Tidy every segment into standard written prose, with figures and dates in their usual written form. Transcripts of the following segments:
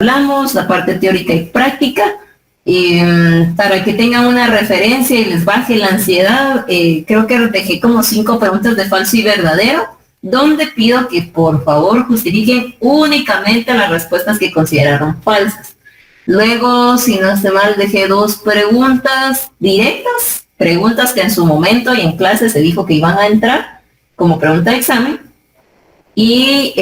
hablamos, la parte teórica y práctica, para que tengan una referencia y les baje la ansiedad. Creo que dejé como 5 preguntas de falso y verdadero, donde pido que por favor justifiquen únicamente las respuestas que consideraron falsas. Luego, si no estoy mal, dejé 2 preguntas directas, preguntas que en su momento y en clase se dijo que iban a entrar como pregunta de examen, y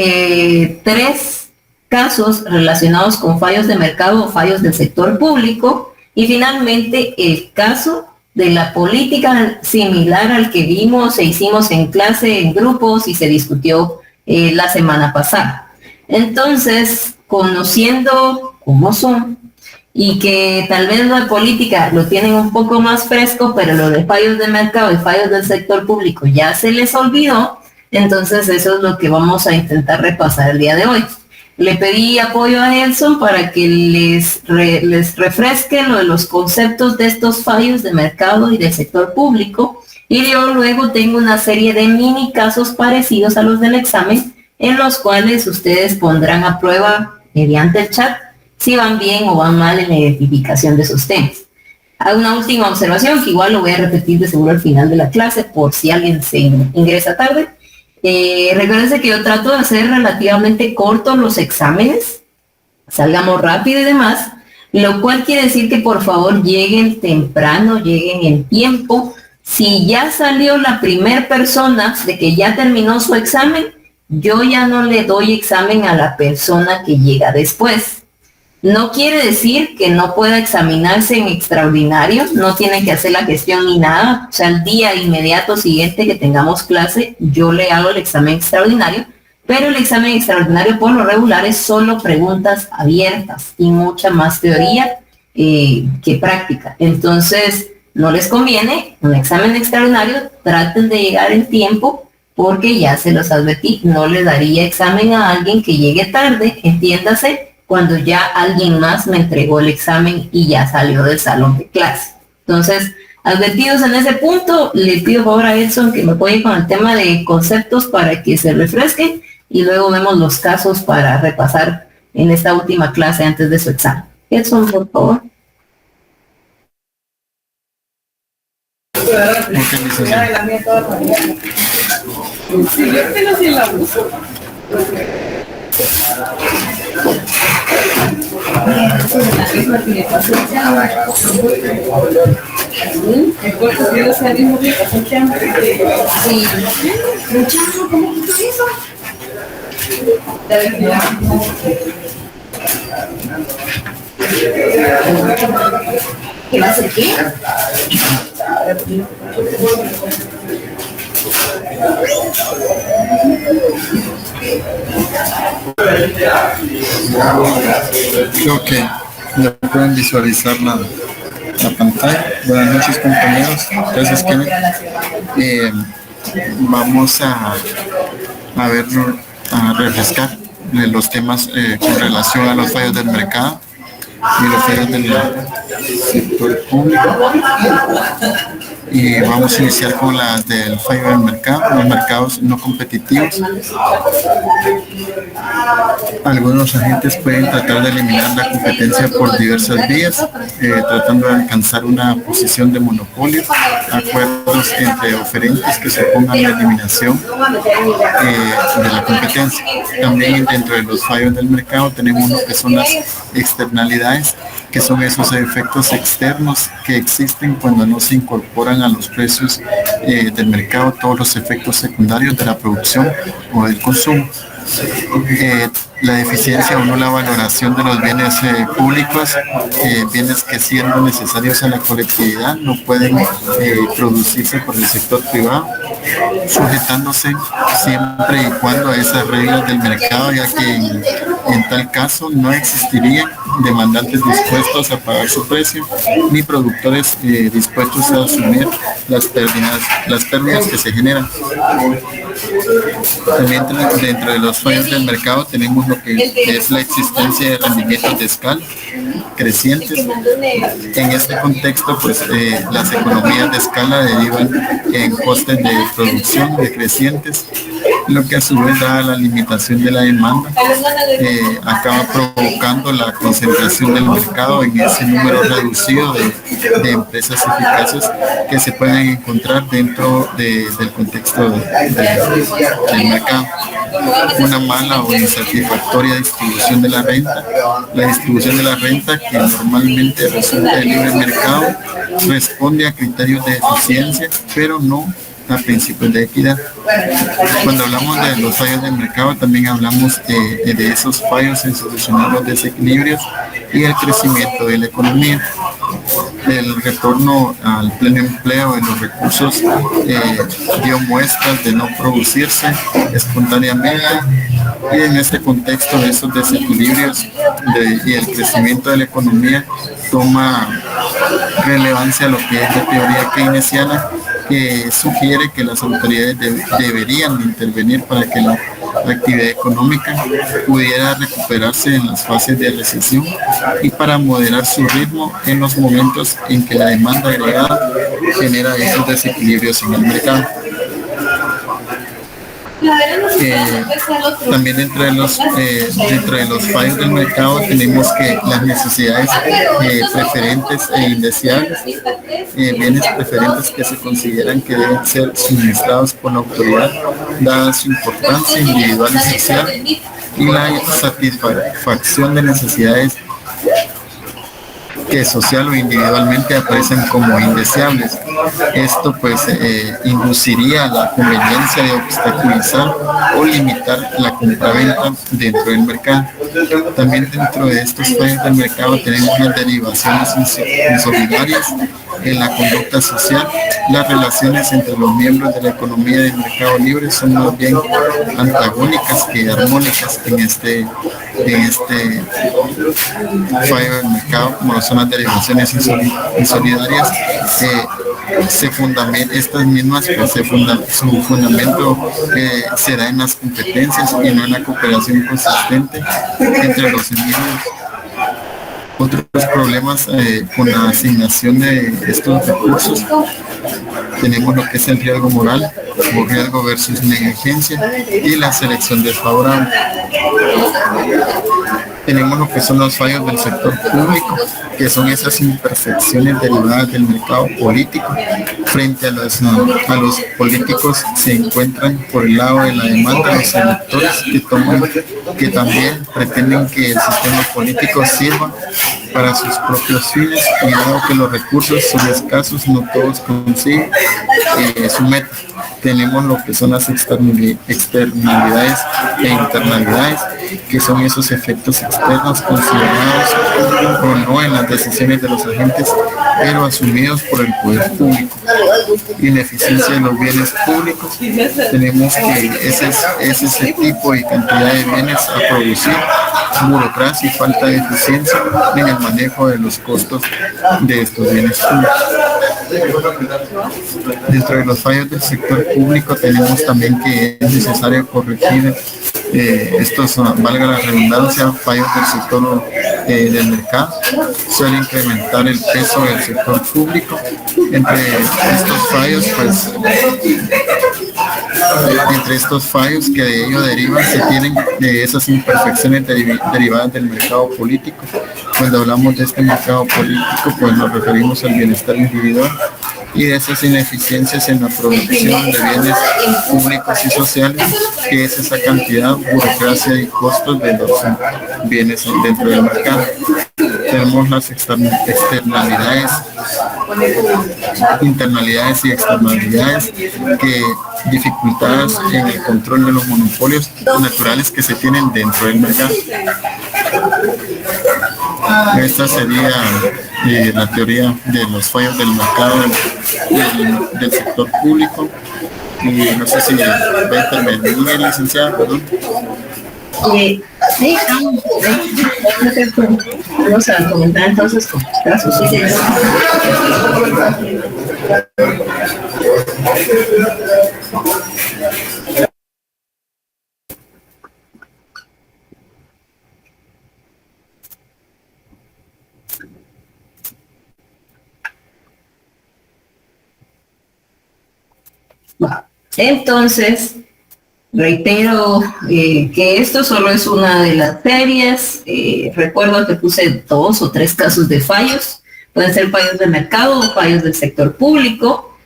3 casos relacionados con fallos de mercado o fallos del sector público, y finalmente el caso de la política similar al que vimos e hicimos en clase, en grupos, y se discutió la semana pasada. Entonces, conociendo cómo son, y que tal vez lo de política lo tienen un poco más fresco, pero lo de fallos de mercado y fallos del sector público ya se les olvidó, entonces eso es lo que vamos a intentar repasar el día de hoy. Le pedí apoyo a Nelson para que les refresque lo de los conceptos de estos fallos de mercado y del sector público, y yo luego tengo una serie de mini casos parecidos a los del examen, en los cuales ustedes pondrán a prueba mediante el chat si van bien o van mal en la identificación de sus temas. Hago una última observación, que igual lo voy a repetir de seguro al final de la clase por si alguien se ingresa tarde. Recuérdense que yo trato de hacer relativamente cortos los exámenes, salgamos rápido y demás, lo cual quiere decir que por favor lleguen temprano, lleguen en tiempo. Si ya salió la primer persona de que ya terminó su examen, yo ya no le doy examen a la persona que llega después. No quiere decir que no pueda examinarse en extraordinario, no tienen que hacer la gestión ni nada. O sea, el día inmediato siguiente que tengamos clase, yo le hago el examen extraordinario, pero el examen extraordinario por lo regular es solo preguntas abiertas y mucha más teoría que práctica. Entonces, no les conviene un examen extraordinario, traten de llegar en tiempo, porque ya se los advertí, no le daría examen a alguien que llegue tarde, entiéndase, cuando ya alguien más me entregó el examen y ya salió del salón de clase. Entonces, advertidos en ese punto, le pido por favor a Edson que me apoye con el tema de conceptos para que se refresquen, y luego vemos los casos para repasar en esta última clase antes de su examen. Edson, por favor. Sí, yo tengo sin la uso. El cuerpo quiere ser el mismo que pasó Chamo. Sí. Chamo, ¿cómo quitó eso? ¿Qué va a hacer qué? Creo que ya pueden visualizar la pantalla. Buenas noches, compañeros. Gracias, Kevin. Vamos a refrescar los temas con relación a los fallos del mercado y los fallos del sector público. Y vamos a iniciar con las del fallo del mercado, los mercados no competitivos. Algunos agentes pueden tratar de eliminar la competencia por diversas vías, tratando de alcanzar una posición de monopolio, acuerdos entre oferentes que supongan la eliminación de la competencia. También dentro de los fallos del mercado tenemos lo que son las externalidades, que son esos efectos externos que existen cuando no se incorporan a los precios del mercado todos los efectos secundarios de la producción o del consumo. La deficiencia o no la valoración de los bienes públicos, bienes que siendo necesarios a la colectividad no pueden producirse por el sector privado, sujetándose siempre y cuando a esas reglas del mercado, ya que en tal caso no existirían demandantes dispuestos a pagar su precio, ni productores dispuestos a asumir las pérdidas que se generan. También dentro de los fallos del mercado tenemos lo que es la existencia de rendimientos de escala crecientes. En este contexto, pues las economías de escala derivan en costes de producción decrecientes lo que a su vez, dada la limitación de la demanda, acaba provocando la concentración del mercado en ese número reducido de empresas eficaces que se pueden encontrar dentro del contexto del mercado. Una mala o insatisfactoria distribución de la renta. La distribución de la renta, que normalmente resulta de libre mercado, responde a criterios de eficiencia, pero no a principios de equidad. Cuando hablamos de los fallos del mercado, también hablamos de esos fallos en solucionar los desequilibrios y el crecimiento de la economía. El retorno al pleno empleo de los recursos dio muestras de no producirse espontáneamente, y en este contexto de esos desequilibrios y el crecimiento de la economía toma relevancia lo que es la teoría keynesiana, que sugiere que las autoridades deberían intervenir para que la actividad económica pudiera recuperarse en las fases de recesión y para moderar su ritmo en los momentos en que la demanda agregada genera esos desequilibrios en el mercado. También dentro de los fallos del mercado tenemos que las necesidades preferentes e indeseables, bienes preferentes que se consideran que deben ser suministrados por la autoridad dada su importancia individual y social, y la satisfacción de necesidades que social o individualmente aparecen como indeseables. Esto pues induciría la conveniencia de obstaculizar o limitar la compraventa dentro del mercado. También dentro de estos fallos del mercado tenemos las derivaciones insolidarias en la conducta social. Las relaciones entre los miembros de la economía del mercado libre son más bien antagónicas que armónicas en este fallo del mercado, como son las derivaciones insolidarias. Estas mismas, pues, su fundamento se da en las competencias y no en la cooperación consistente entre los individuos. Otros problemas con la asignación de estos recursos, tenemos lo que es el riesgo moral o riesgo versus negligencia y la selección desfavorable. Tenemos lo que son los fallos del sector público, que son esas imperfecciones derivadas del mercado político. Frente a los políticos se encuentran por el lado de la demanda los electores que también pretenden que el sistema político sirva para sus propios fines, y dado que los recursos son escasos, no todos consiguen su meta. Tenemos lo que son las externalidades e internalidades, que son esos efectos externos considerados o no en las decisiones de los agentes, pero asumidos por el poder público. Ineficiencia de los bienes públicos, tenemos que ese es ese tipo y cantidad de bienes a producir, burocracia y falta de eficiencia en el manejo de los costos de estos bienes públicos. Dentro de los fallos del sector público tenemos también que es necesario corregir estos, valga la redundancia, fallos del sector del mercado. Suele incrementar el peso del sector público. Entre estos fallos que de ello derivan, se tienen de esas imperfecciones derivadas del mercado político. Cuando hablamos de este mercado político, pues nos referimos al bienestar individual y de esas ineficiencias en la producción de bienes públicos y sociales, que es esa cantidad, burocracia y costos de los bienes dentro del mercado. Tenemos las externalidades, internalidades y externalidades, que dificultadas en el control de los monopolios naturales que se tienen dentro del mercado. Esta sería la teoría de los fallos del mercado del sector público. Y no sé si va a intervenir, licenciada, perdón. Sí, vamos a comentar entonces con casos. Entonces, Reitero que esto solo es una de las series. Recuerdo que puse 2 o 3 casos de fallos. Pueden ser fallos de mercado o fallos del sector público.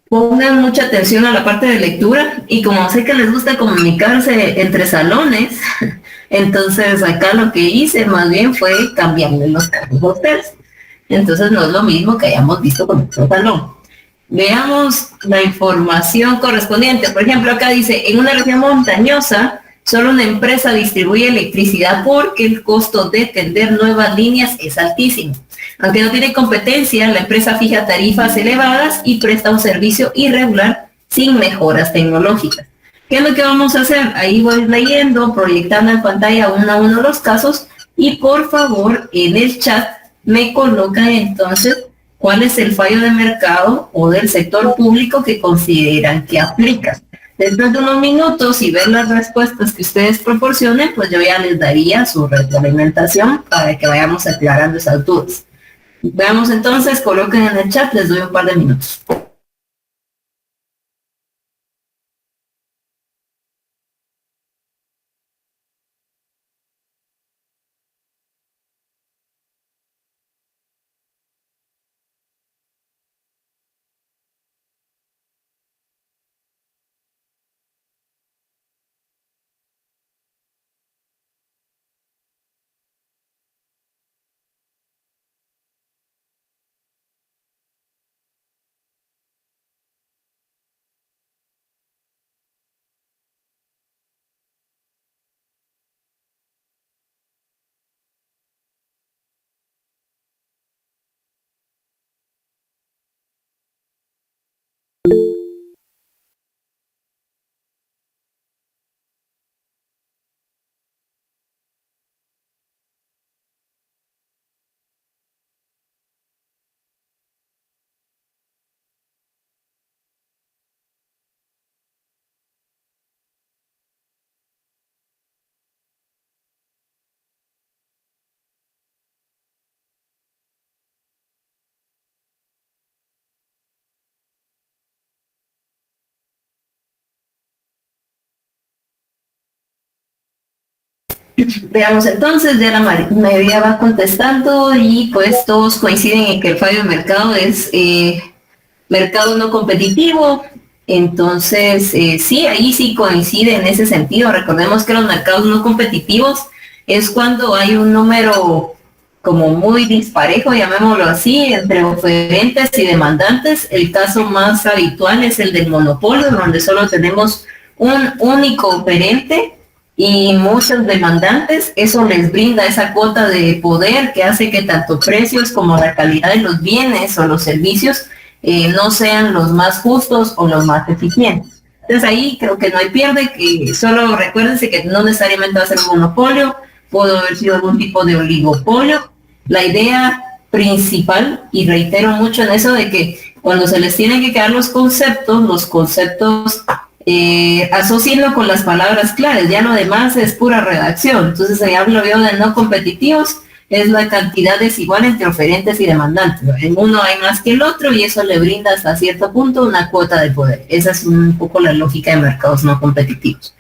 Pongan mucha atención a la parte de lectura y como sé que les gusta comunicarse entre salones, entonces acá lo que hice más bien fue cambiarle los casos a ustedes. Entonces no es lo mismo que hayamos visto con otro salón. Veamos la información correspondiente. Por ejemplo, acá dice, en una región montañosa, solo una empresa distribuye electricidad porque el costo de tender nuevas líneas es altísimo. Aunque no tiene competencia, la empresa fija tarifas elevadas y presta un servicio irregular sin mejoras tecnológicas. ¿Qué es lo que vamos a hacer? Ahí voy leyendo, proyectando en pantalla uno a uno los casos y por favor en el chat me colocan entonces cuál es el fallo de mercado o del sector público que consideran que aplica. Después de unos minutos y ver las respuestas que ustedes proporcionen, pues yo ya les daría su retroalimentación para que vayamos aclarando esas dudas. Veamos entonces, coloquen en el chat, les doy un par de minutos. Veamos entonces, ya la mayoría va contestando y pues todos coinciden en que el fallo de mercado es mercado no competitivo. Entonces, sí, ahí sí coincide en ese sentido. Recordemos que los mercados no competitivos es cuando hay un número como muy disparejo, llamémoslo así, entre oferentes y demandantes. El caso más habitual es el del monopolio, donde solo tenemos un único oferente y muchos demandantes. Eso les brinda esa cuota de poder que hace que tanto precios como la calidad de los bienes o los servicios no sean los más justos o los más eficientes. Entonces ahí creo que no hay pierde, que solo recuérdense que no necesariamente va a ser un monopolio, pudo haber sido algún tipo de oligopolio. La idea principal, y reitero mucho en eso, de que cuando se les tienen que quedar los conceptos asocienlo con las palabras claves, ya lo demás es pura redacción. Entonces ahí hablo yo de no competitivos, es la cantidad desigual entre oferentes y demandantes. En uno hay más que el otro y eso le brinda hasta cierto punto una cuota de poder. Esa es un poco la lógica de mercados no competitivos.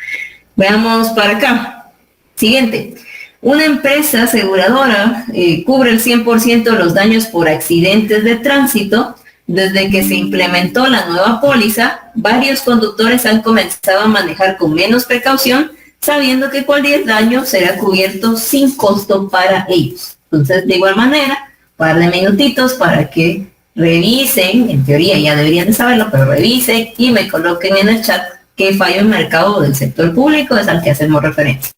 Veamos para acá. Siguiente. Una empresa aseguradora cubre el 100% de los daños por accidentes de tránsito. Desde que se implementó la nueva póliza, varios conductores han comenzado a manejar con menos precaución, sabiendo que cualquier daño será cubierto sin costo para ellos. Entonces, de igual manera, un par de minutitos para que revisen, en teoría ya deberían de saberlo, pero revisen y me coloquen en el chat qué fallo en mercado del sector público es al que hacemos referencia.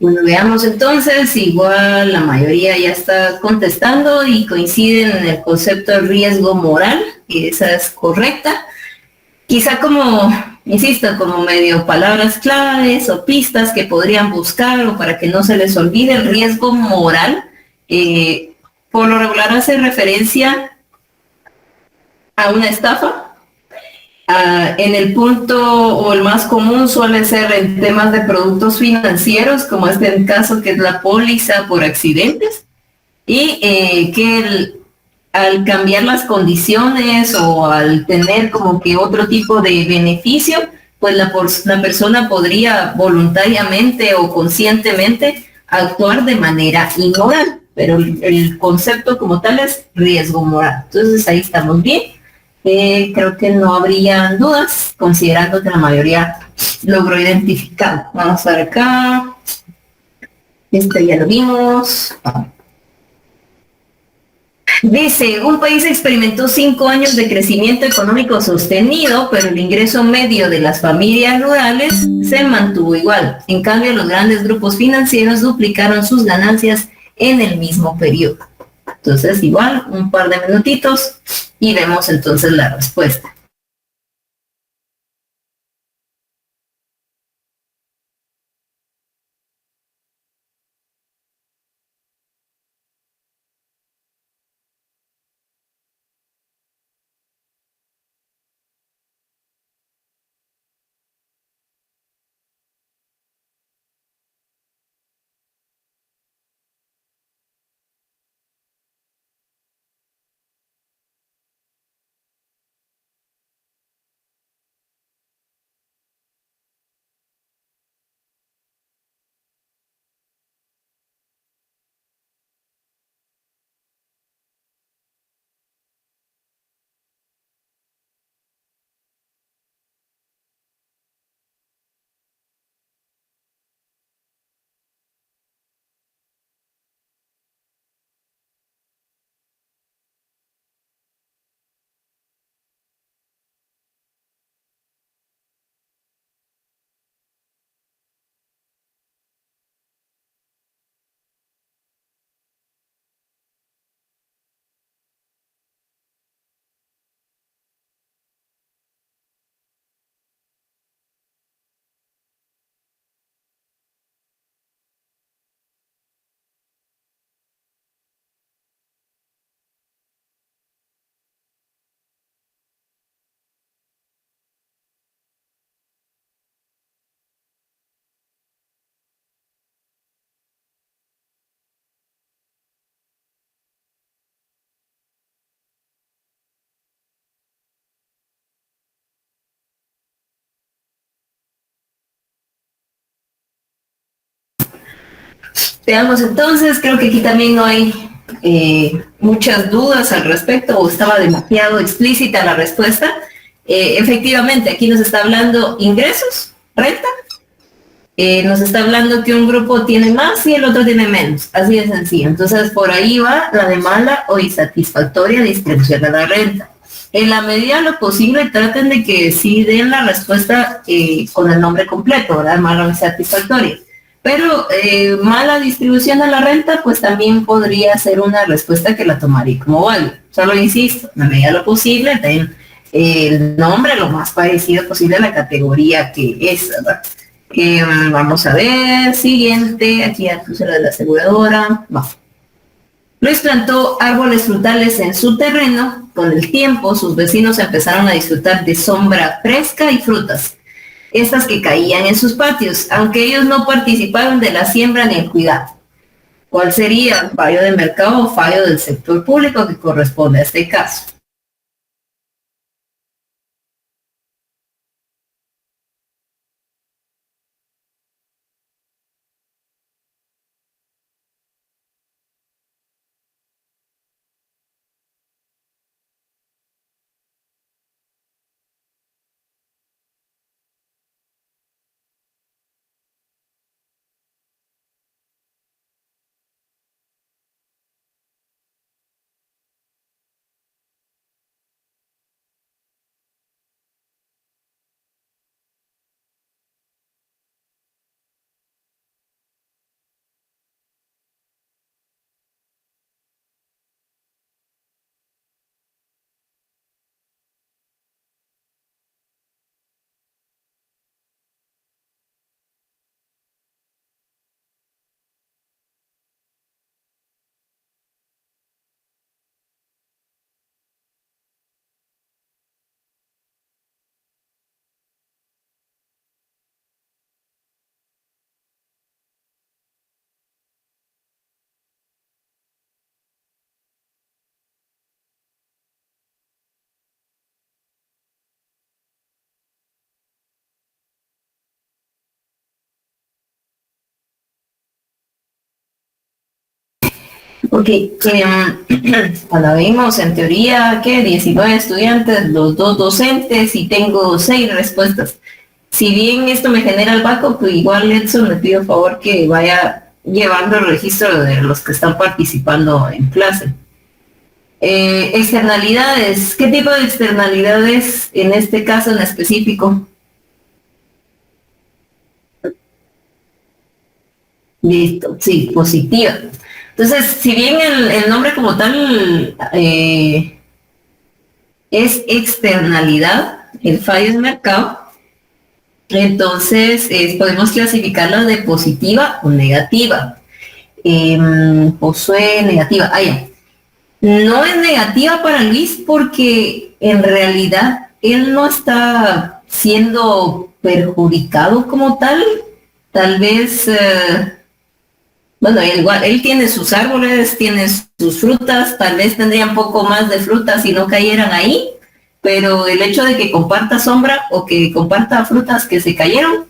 Bueno, veamos entonces, igual la mayoría ya está contestando y coinciden en el concepto de riesgo moral, y esa es correcta. Quizá como, insisto, como medio palabras claves o pistas que podrían buscar o para que no se les olvide el riesgo moral. Por lo regular hace referencia a una estafa. En el punto o el más común suele ser en temas de productos financieros, como este en caso que es la póliza por accidentes, y al cambiar las condiciones o al tener como que otro tipo de beneficio, pues la persona podría voluntariamente o conscientemente actuar de manera inmoral, pero el concepto como tal es riesgo moral. Entonces ahí estamos bien. Creo que no habría dudas, considerando que la mayoría logró identificar. Vamos a ver acá. Este ya lo vimos. Dice, un país experimentó 5 años de crecimiento económico sostenido, pero el ingreso medio de las familias rurales se mantuvo igual. En cambio, los grandes grupos financieros duplicaron sus ganancias en el mismo periodo. Entonces, igual, un par de minutitos y vemos entonces la respuesta. Veamos entonces, creo que aquí también no hay muchas dudas al respecto o estaba demasiado explícita la respuesta. Efectivamente, aquí nos está hablando ingresos, renta, nos está hablando que un grupo tiene más y el otro tiene menos, así de sencillo. Entonces, por ahí va la de mala o insatisfactoria distribución de la renta. En la medida de lo posible, traten de que sí den la respuesta con el nombre completo, ¿verdad? Mala o insatisfactoria. Pero mala distribución de la renta, pues también podría ser una respuesta que la tomaría como válida. Solo insisto, en la medida de lo posible, den el nombre lo más parecido posible a la categoría que es, ¿verdad? Vamos a ver, siguiente, aquí ya puse lo de la aseguradora. Va. Luis plantó árboles frutales en su terreno. Con el tiempo, sus vecinos empezaron a disfrutar de sombra fresca y frutas, estas que caían en sus patios, aunque ellos no participaron de la siembra ni el cuidado. ¿Cuál sería? ¿Fallo de mercado o fallo del sector público que corresponde a este caso? Ok, cuando vimos en teoría que 19 estudiantes, los 2 docentes y tengo 6 respuestas. Si bien esto me genera el backup, pues igual Edson le pido favor que vaya llevando el registro de los que están participando en clase. Externalidades, ¿qué tipo de externalidades en este caso en específico? Listo, sí, positiva. Entonces, si bien el nombre como tal es externalidad, el fallo es mercado, entonces podemos clasificarla de positiva o negativa. Posee negativa. Ya. No es negativa para Luis porque en realidad él no está siendo perjudicado como tal. Tal vez... bueno, igual, él tiene sus árboles, tiene sus frutas, tal vez tendría un poco más de frutas si no cayeran ahí, pero el hecho de que comparta sombra o que comparta frutas que se cayeron,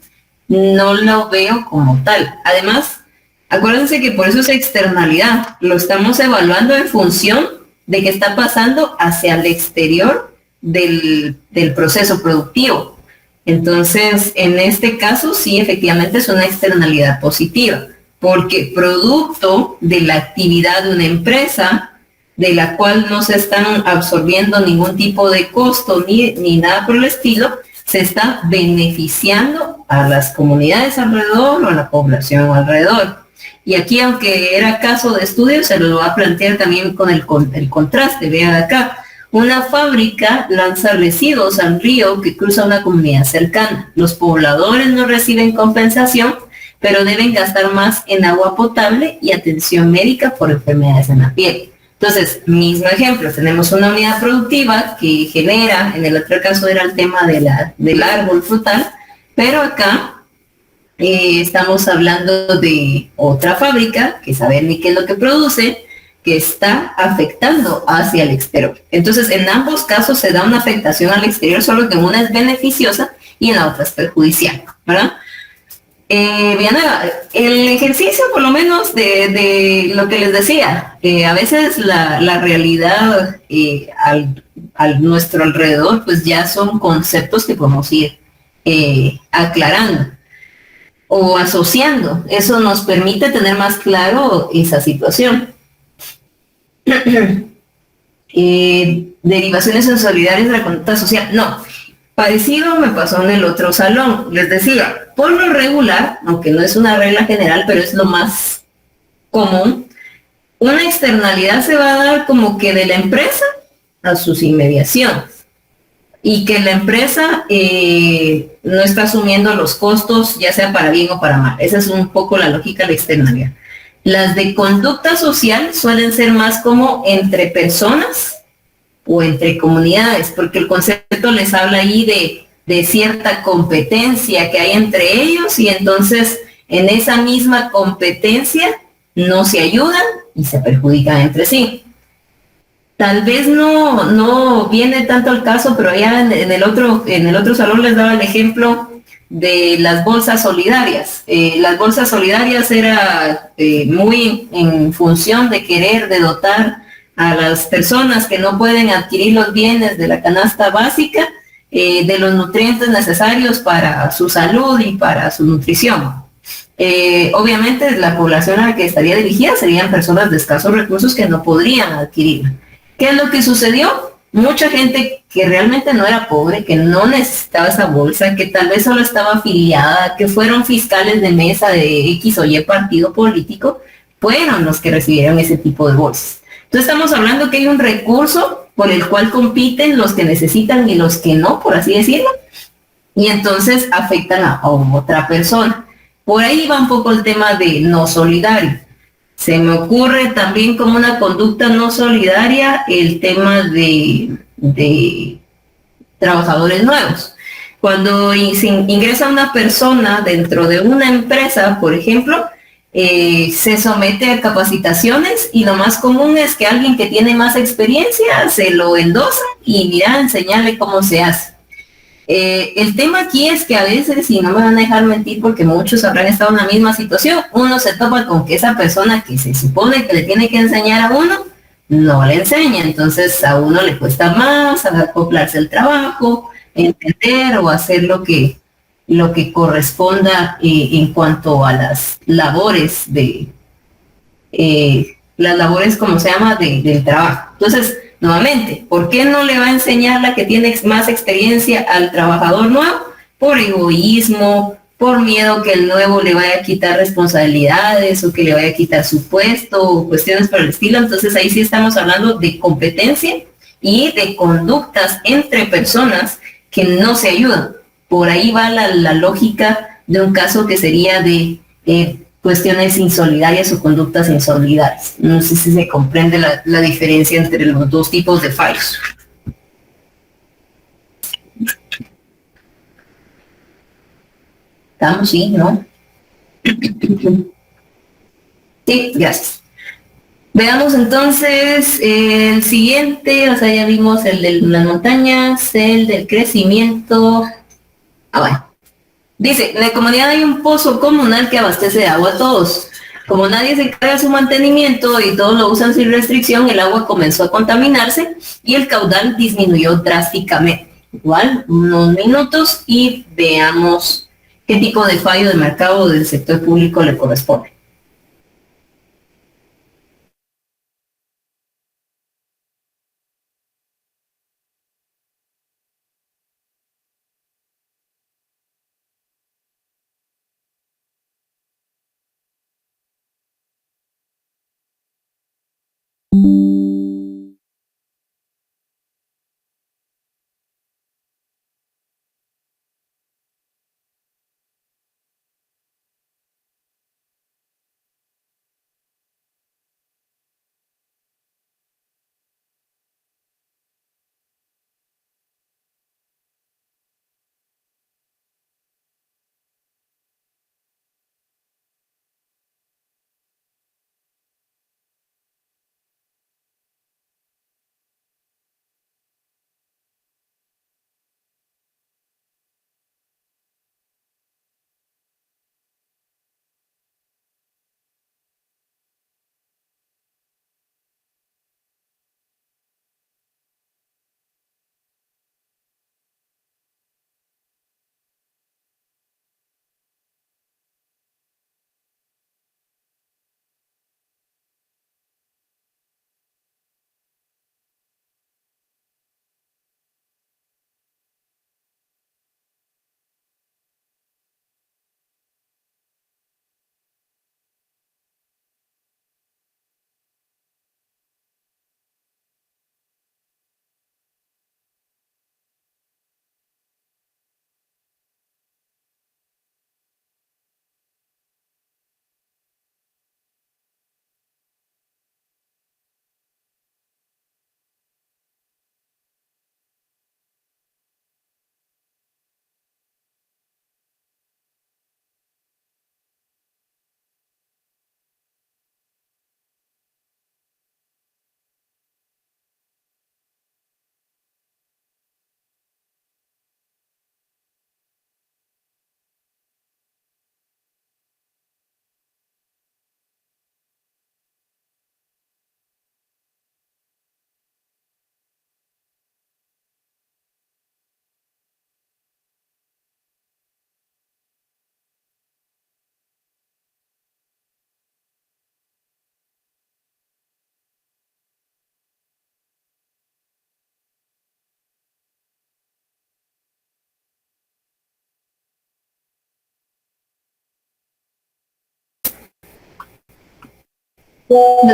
no lo veo como tal. Además, acuérdense que por eso es externalidad, lo estamos evaluando en función de qué está pasando hacia el exterior del proceso productivo. Entonces, en este caso, sí, efectivamente es una externalidad positiva, porque producto de la actividad de una empresa, de la cual no se están absorbiendo ningún tipo de costo ni nada por el estilo, se está beneficiando a las comunidades alrededor o a la población alrededor. Y aquí, aunque era caso de estudio, se lo va a plantear también con el contraste. Vean acá, una fábrica lanza residuos al río que cruza una comunidad cercana. Los pobladores no reciben compensación, pero deben gastar más en agua potable y atención médica por enfermedades en la piel. Entonces, mismo ejemplo, tenemos una unidad productiva que genera, en el otro caso era el tema del árbol frutal, pero acá estamos hablando de otra fábrica, que saber ni qué es lo que produce, que está afectando hacia el exterior. Entonces, en ambos casos se da una afectación al exterior, solo que en una es beneficiosa y en la otra es perjudicial, ¿verdad? Bien, el ejercicio, por lo menos, de lo que les decía, a veces la realidad al nuestro alrededor, pues ya son conceptos que podemos ir aclarando o asociando. Eso nos permite tener más claro esa situación. Derivaciones solidarias de la conducta social. No, parecido me pasó en el otro salón. Les decía, por lo regular, aunque no es una regla general, pero es lo más común, una externalidad se va a dar como que de la empresa a sus inmediaciones y que la empresa no está asumiendo los costos, ya sea para bien o para mal. Esa es un poco la lógica de la externalidad. Las de conducta social suelen ser más como entre personas o entre comunidades, porque el concepto les habla ahí de cierta competencia que hay entre ellos y entonces en esa misma competencia no se ayudan y se perjudican entre sí. Tal vez no viene tanto al caso, pero ya en el otro salón les daba el ejemplo de las bolsas solidarias. Las bolsas solidarias era muy en función de dotar a las personas que no pueden adquirir los bienes de la canasta básica de los nutrientes necesarios para su salud y para su nutrición. Obviamente la población a la que estaría dirigida serían personas de escasos recursos que no podrían adquirir. ¿Qué es lo que sucedió? Mucha gente que realmente no era pobre, que no necesitaba esa bolsa, que tal vez solo estaba afiliada, que fueron fiscales de mesa de X o Y partido político, fueron los que recibieron ese tipo de bolsas. Entonces estamos hablando que hay un recurso por el cual compiten los que necesitan y los que no, por así decirlo, y entonces afectan a otra persona. Por ahí va un poco el tema de no solidario. Se me ocurre también como una conducta no solidaria el tema de trabajadores nuevos. Cuando ingresa una persona dentro de una empresa, por ejemplo, se somete a capacitaciones y lo más común es que alguien que tiene más experiencia se lo endosa y mira, enseñarle cómo se hace. El tema aquí es que a veces, y no me van a dejar mentir porque muchos habrán estado en la misma situación, uno se topa con que esa persona que se supone que le tiene que enseñar a uno, no le enseña, entonces a uno le cuesta más acoplarse al trabajo, entender o hacer lo que corresponda en cuanto a las labores como se llama, del trabajo. Entonces, nuevamente, ¿por qué no le va a enseñar la que tiene más experiencia al trabajador nuevo? Por egoísmo, por miedo que el nuevo le vaya a quitar responsabilidades o que le vaya a quitar su puesto o cuestiones por el estilo. Entonces ahí sí estamos hablando de competencia y de conductas entre personas que no se ayudan. Por ahí va la lógica de un caso que sería de cuestiones insolidarias o conductas insolidarias. No sé si se comprende la diferencia entre los dos tipos de fallos. ¿Estamos? Sí, ¿no? Sí, gracias. Veamos entonces el siguiente, o sea, ya vimos el de las montañas, el del crecimiento. Bueno. Dice, en la comunidad hay un pozo comunal que abastece de agua a todos. Como nadie se encarga de su mantenimiento y todos lo usan sin restricción, el agua comenzó a contaminarse y el caudal disminuyó drásticamente. Igual, unos minutos y veamos qué tipo de fallo de mercado del sector público le corresponde.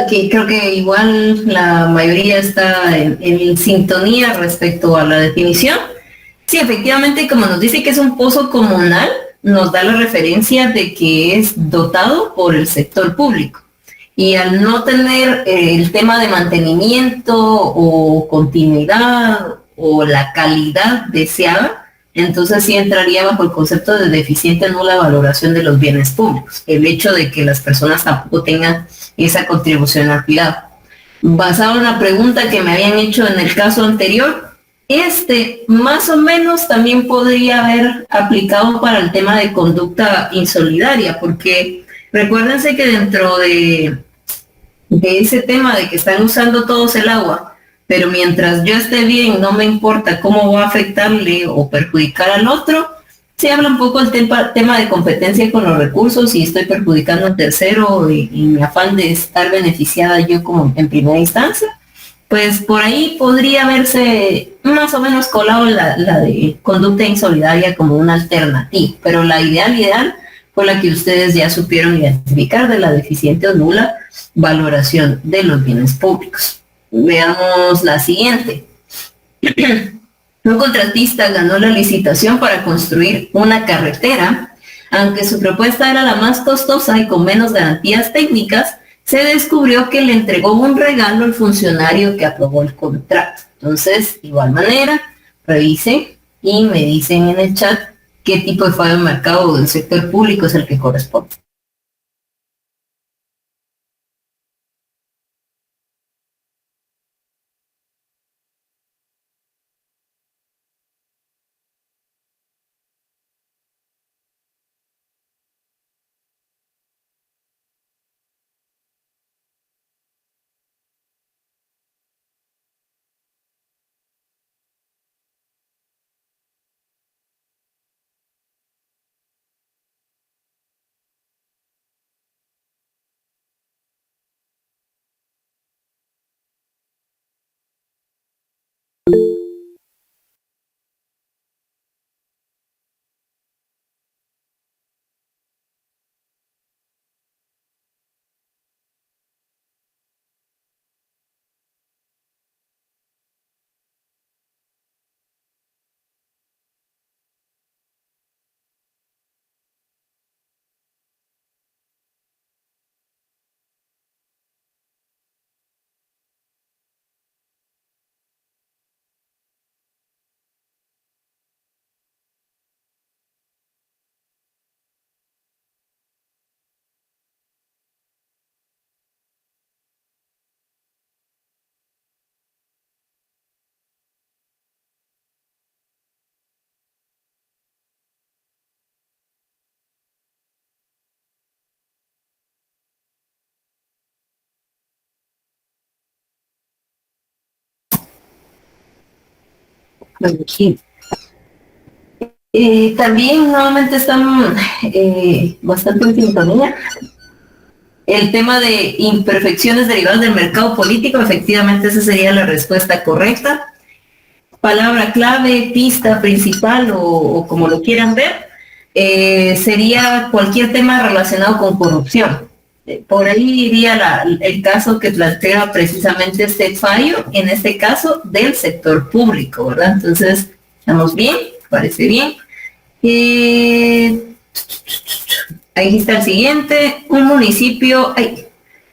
Okay, creo que igual la mayoría está en sintonía respecto a la definición. Sí, efectivamente, como nos dice que es un pozo comunal, nos da la referencia de que es dotado por el sector público. Y al no tener el tema de mantenimiento o continuidad o la calidad deseada, entonces sí entraría bajo el concepto de deficiente nula valoración de los bienes públicos. El hecho de que las personas tampoco tengan esa contribución al cuidado. Basado en la pregunta que me habían hecho en el caso anterior, Más o menos también podría haber aplicado para el tema de conducta insolidaria, porque recuérdense que dentro de ese tema de que están usando todos el agua, pero mientras yo esté bien, no me importa cómo va a afectarle o perjudicar al otro, se habla un poco el tema de competencia con los recursos y estoy perjudicando a un tercero y mi afán de estar beneficiada yo como en primera instancia. Pues por ahí podría verse más o menos colado la de conducta insolidaria como una alternativa, pero la ideal fue la que ustedes ya supieron identificar de la deficiente o nula valoración de los bienes públicos. Veamos la siguiente. Un contratista ganó la licitación para construir una carretera, aunque su propuesta era la más costosa y con menos garantías técnicas, se descubrió que le entregó un regalo al funcionario que aprobó el contrato. Entonces, de igual manera, revisen y me dicen en el chat qué tipo de fallo de mercado del sector público es el que corresponde. Aquí. También nuevamente están bastante en sintonía. El tema de imperfecciones derivadas del mercado político, efectivamente esa sería la respuesta correcta. Palabra clave, pista principal o como lo quieran ver, sería cualquier tema relacionado con corrupción. Por ahí iría el caso que plantea precisamente este fallo, en este caso del sector público, ¿verdad? Entonces, estamos bien, parece bien. Ahí está el siguiente. Un municipio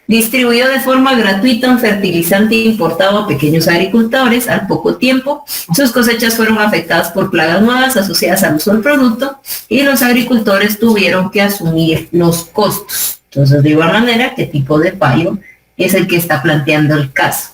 distribuyó de forma gratuita un fertilizante importado a pequeños agricultores. Al poco tiempo, sus cosechas fueron afectadas por plagas nuevas asociadas al uso del producto y los agricultores tuvieron que asumir los costos. Entonces, de igual manera, ¿qué tipo de fallo es el que está planteando el caso?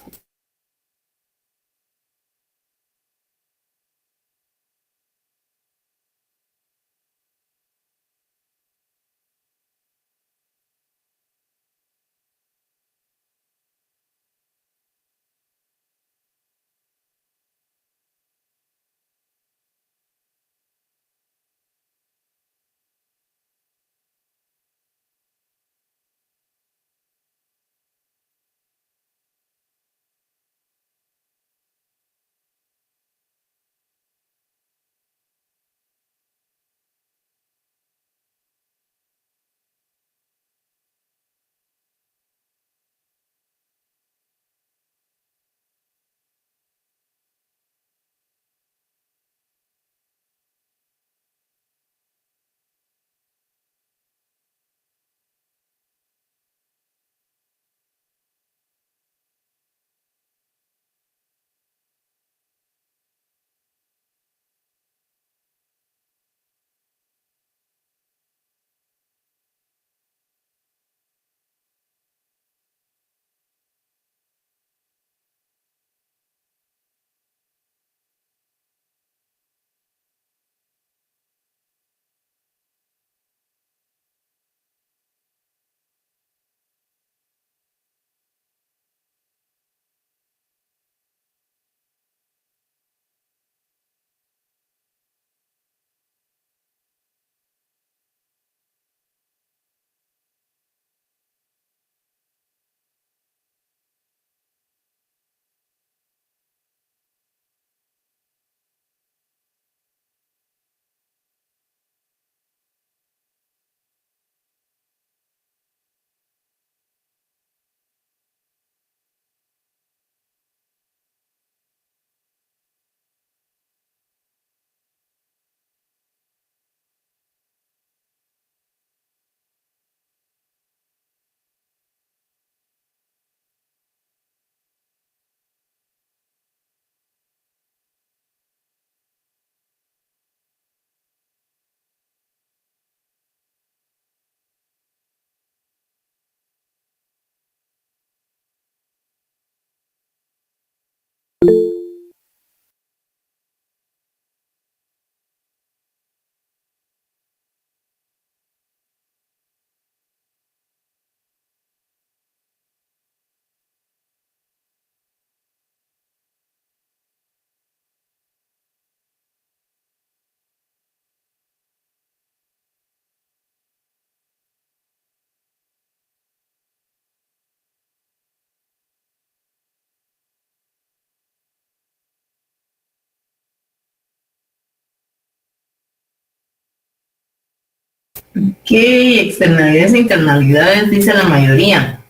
¿Qué externalidades e internalidades dice la mayoría?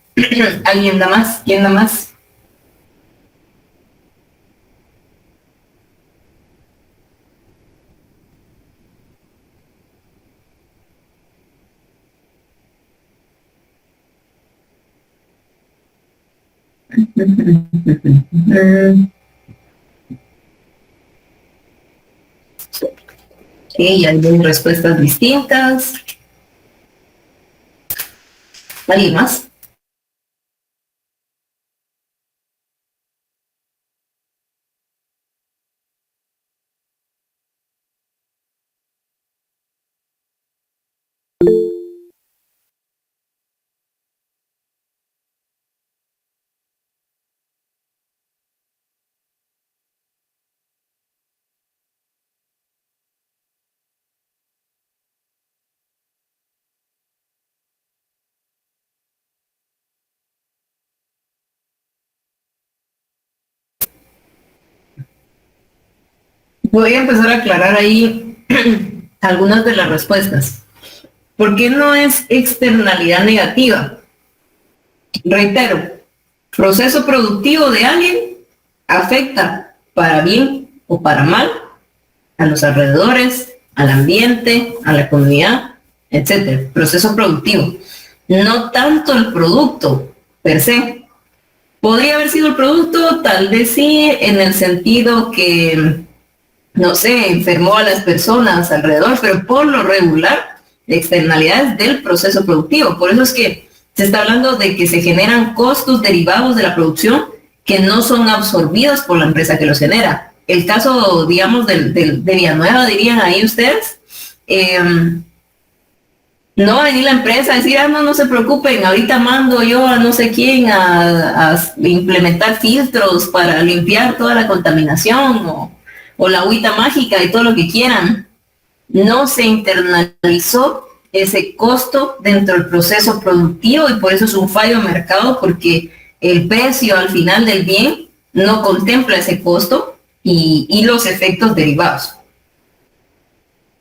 ¿Alguien da más? ¿Quién da más? Sí, hay dos respuestas distintas. ¿Alguien más? Voy a empezar a aclarar ahí algunas de las respuestas. ¿Por qué no es externalidad negativa? Reitero, proceso productivo de alguien afecta para bien o para mal a los alrededores, al ambiente, a la comunidad, etcétera. Proceso productivo. No tanto el producto per se. ¿Podría haber sido el producto? Tal vez sí, en el sentido que, no sé, enfermó a las personas alrededor, pero por lo regular, la externalidad es del proceso productivo. Por eso es que se está hablando de que se generan costos derivados de la producción que no son absorbidos por la empresa que los genera. El caso, digamos, de Villanueva, dirían ahí ustedes, no va a venir la empresa a decir, no se preocupen, ahorita mando yo a no sé quién a implementar filtros para limpiar toda la contaminación o la agüita mágica y todo lo que quieran. No se internalizó ese costo dentro del proceso productivo y por eso es un fallo de mercado, porque el precio al final del bien no contempla ese costo y los efectos derivados.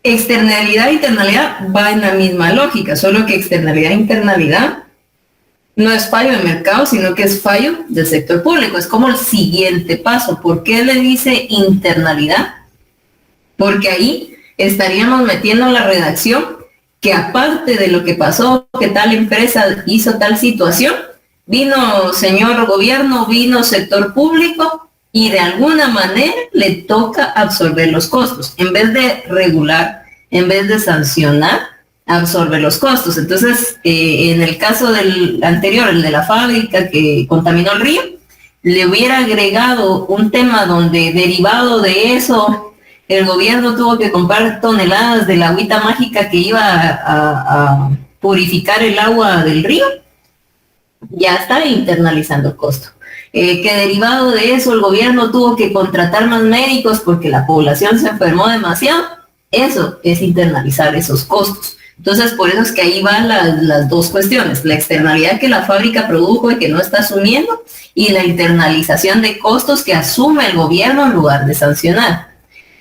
Externalidad e internalidad va en la misma lógica, solo que externalidad e internalidad no es fallo de mercado, sino que es fallo del sector público. Es como el siguiente paso. ¿Por qué le dice internalidad? Porque ahí estaríamos metiendo en la redacción que aparte de lo que pasó, que tal empresa hizo tal situación, vino señor gobierno, vino sector público y de alguna manera le toca absorber los costos. En vez de regular, en vez de sancionar, absorbe los costos. Entonces, en el caso del anterior, el de la fábrica que contaminó el río, le hubiera agregado un tema donde derivado de eso, el gobierno tuvo que comprar toneladas de la agüita mágica que iba a purificar el agua del río, ya está internalizando el costo. Que derivado de eso el gobierno tuvo que contratar más médicos porque la población se enfermó demasiado, eso es internalizar esos costos. Entonces, por eso es que ahí van las dos cuestiones, la externalidad que la fábrica produjo y que no está asumiendo, y la internalización de costos que asume el gobierno en lugar de sancionar.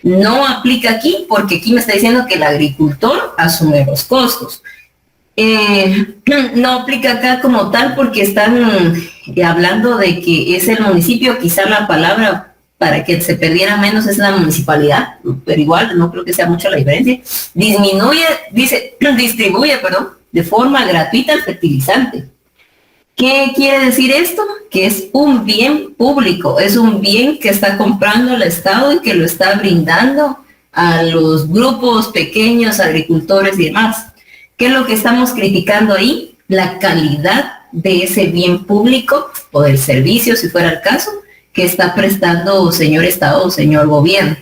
No aplica aquí porque aquí me está diciendo que el agricultor asume los costos. No aplica acá como tal porque están hablando de que es el municipio, quizá la palabra para que se perdiera menos es la municipalidad, pero igual no creo que sea mucha la diferencia. Distribuye de forma gratuita el fertilizante. ¿Qué quiere decir esto? Que es un bien público, es un bien que está comprando el Estado y que lo está brindando a los grupos pequeños, agricultores y demás. ¿Qué es lo que estamos criticando ahí? La calidad de ese bien público o del servicio, si fuera el caso, que está prestando señor Estado o señor gobierno.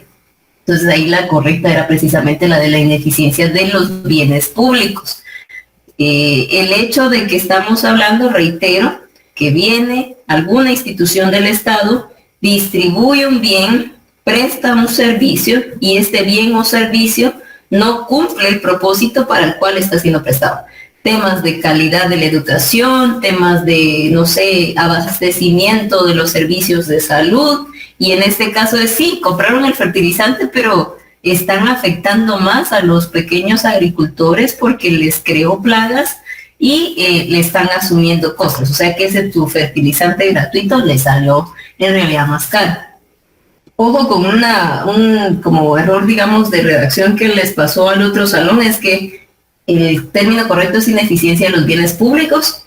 Entonces ahí la correcta era precisamente la de la ineficiencia de los bienes públicos. El hecho de que estamos hablando, reitero, que viene alguna institución del Estado, distribuye un bien, presta un servicio y este bien o servicio no cumple el propósito para el cual está siendo prestado. Temas de calidad de la educación, temas de, no sé, abastecimiento de los servicios de salud, y en este caso es sí, compraron el fertilizante, pero están afectando más a los pequeños agricultores porque les creó plagas y le están asumiendo costos. O sea que ese tu fertilizante gratuito le salió en realidad más caro. Ojo con un como error, digamos, de redacción que les pasó al otro salón, es que el término correcto es ineficiencia de los bienes públicos,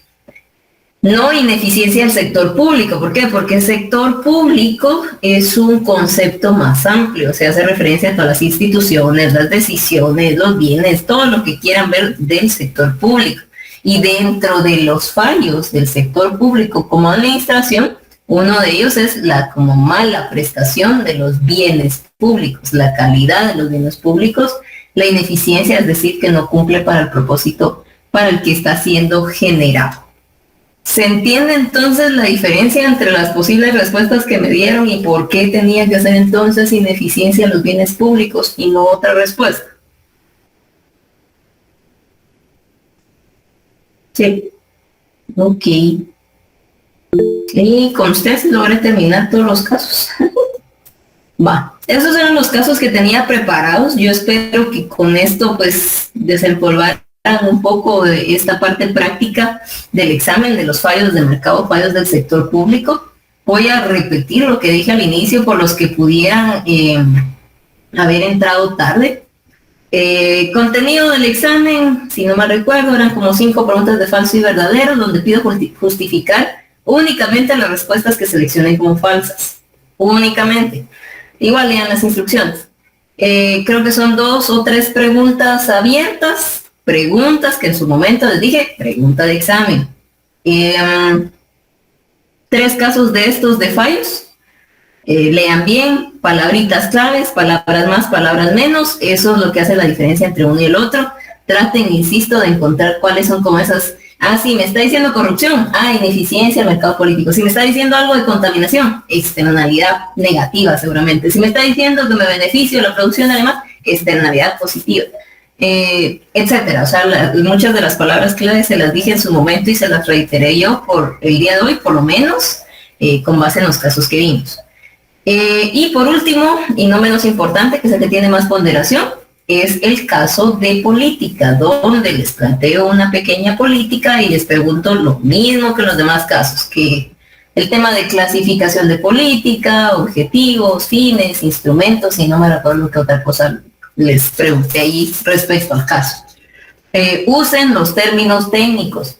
no ineficiencia del sector público. ¿Por qué? Porque el sector público es un concepto más amplio, o sea, hace referencia a todas las instituciones, las decisiones, los bienes, todo lo que quieran ver del sector público. Y dentro de los fallos del sector público como administración, uno de ellos es la como mala prestación de los bienes públicos, la calidad de los bienes públicos, la ineficiencia, es decir, que no cumple para el propósito para el que está siendo generado. ¿Se entiende entonces la diferencia entre las posibles respuestas que me dieron y por qué tenía que hacer entonces ineficiencia de los bienes públicos y no otra respuesta? Sí. Ok. Y con ustedes logré terminar todos los casos. Va, esos eran los casos que tenía preparados. Yo espero que con esto pues desempolvaran un poco de esta parte práctica del examen, de los fallos de mercado, fallos del sector público. Voy a repetir lo que dije al inicio por los que pudieran haber entrado tarde. Contenido del examen, si no mal recuerdo, eran como 5 preguntas de falso y verdadero, donde pido justificar únicamente las respuestas que seleccioné como falsas. Únicamente. Igual lean las instrucciones. Creo que son 2 o 3 preguntas abiertas, preguntas que en su momento les dije, pregunta de examen. 3 casos de estos de fallos. Lean bien, palabritas claves, palabras más, palabras menos. Eso es lo que hace la diferencia entre uno y el otro. Traten, insisto, de encontrar cuáles son como esas. Si me está diciendo corrupción, ineficiencia, mercado político. Si me está diciendo algo de contaminación, externalidad negativa seguramente. Si me está diciendo que me beneficio la producción, además, externalidad positiva, etcétera. O sea, muchas de las palabras claves se las dije en su momento y se las reiteré yo por el día de hoy, por lo menos, con base en los casos que vimos. Y por último, y no menos importante, que es el que tiene más ponderación, es el caso de política, donde les planteo una pequeña política y les pregunto lo mismo que en los demás casos, que el tema de clasificación de política, objetivos, fines, instrumentos, y no me recuerdo qué otra cosa les pregunté ahí respecto al caso. Usen los términos técnicos.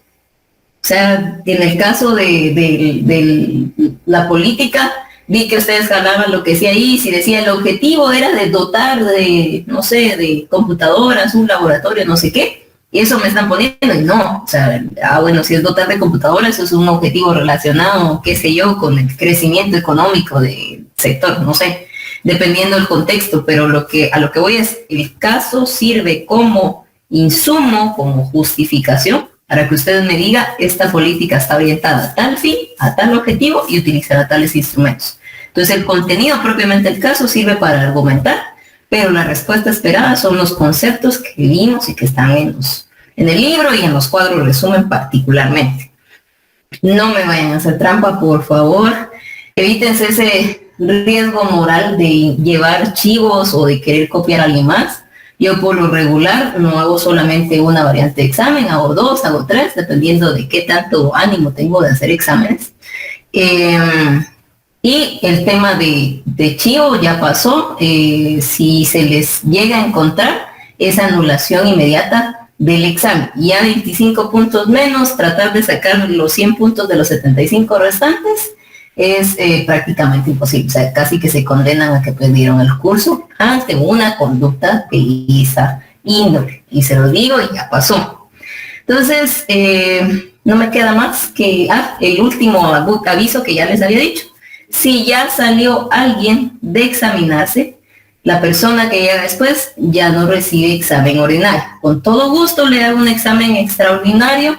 O sea, en el caso de la política, vi que ustedes jalaban lo que decía ahí, si decía el objetivo era de dotar de, no sé, de computadoras, un laboratorio, no sé qué, y eso me están poniendo, y no, o sea, bueno, si es dotar de computadoras, eso es un objetivo relacionado, qué sé yo, con el crecimiento económico del sector, no sé, dependiendo del contexto, pero a lo que voy es, el caso sirve como insumo, como justificación, para que usted me diga, esta política está orientada a tal fin, a tal objetivo, y utilizará tales instrumentos. Entonces, el contenido propiamente del caso sirve para argumentar, pero la respuesta esperada son los conceptos que vimos y que están en el libro y en los cuadros resumen particularmente. No me vayan a hacer trampa, por favor. Evítense ese riesgo moral de llevar chivos o de querer copiar a alguien más. Yo por lo regular no hago solamente una variante de examen, hago 2, hago 3, dependiendo de qué tanto ánimo tengo de hacer exámenes. Y el tema de chivo ya pasó. Si se les llega a encontrar, es anulación inmediata del examen. Ya 25 puntos menos, tratar de sacar los 100 puntos de los 75 restantes es prácticamente imposible. O sea, casi que se condenan a que perdieron el curso ante una conducta de esa índole. Y se lo digo y ya pasó. Entonces, no me queda más que el último aviso que ya les había dicho. Si ya salió alguien de examinarse, la persona que llega después ya no recibe examen ordinario. Con todo gusto le hago un examen extraordinario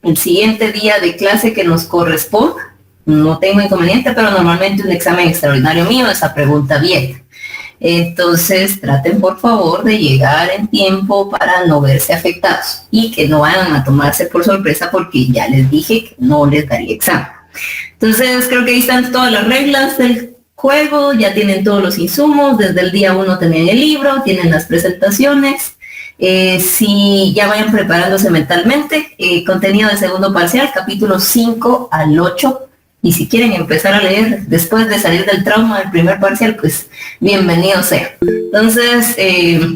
el siguiente día de clase que nos corresponda. No tengo inconveniente, pero normalmente un examen extraordinario mío es a pregunta abierta. Entonces, traten por favor de llegar en tiempo para no verse afectados y que no vayan a tomarse por sorpresa porque ya les dije que no les daría examen. Entonces, creo que ahí están todas las reglas del juego, ya tienen todos los insumos, desde el día 1 tienen el libro, tienen las presentaciones, si ya vayan preparándose mentalmente, contenido del segundo parcial, capítulos 5 al 8, y si quieren empezar a leer después de salir del trauma del primer parcial, pues bienvenido sea. Entonces,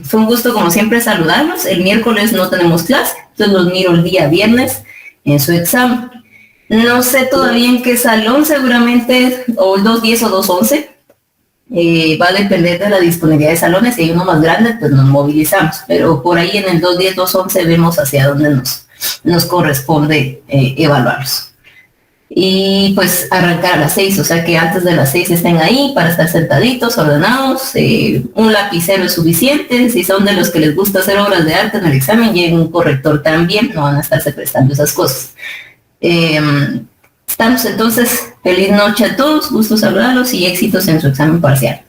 fue un gusto como siempre saludarlos. El miércoles no tenemos clase, entonces los miro el día viernes en su examen. No sé todavía en qué salón, seguramente o el 210 o 211. Va a depender de la disponibilidad de salones. Si hay uno más grande, pues nos movilizamos. Pero por ahí en el 210, 211 vemos hacia dónde nos corresponde evaluarlos. Y pues arrancar a las 6, o sea que antes de las 6 estén ahí para estar sentaditos, ordenados. Un lapicero es suficiente. Si son de los que les gusta hacer obras de arte en el examen, lleven un corrector también, no van a estarse prestando esas cosas. Estamos entonces, feliz noche a todos, gusto saludarlos y éxitos en su examen parcial.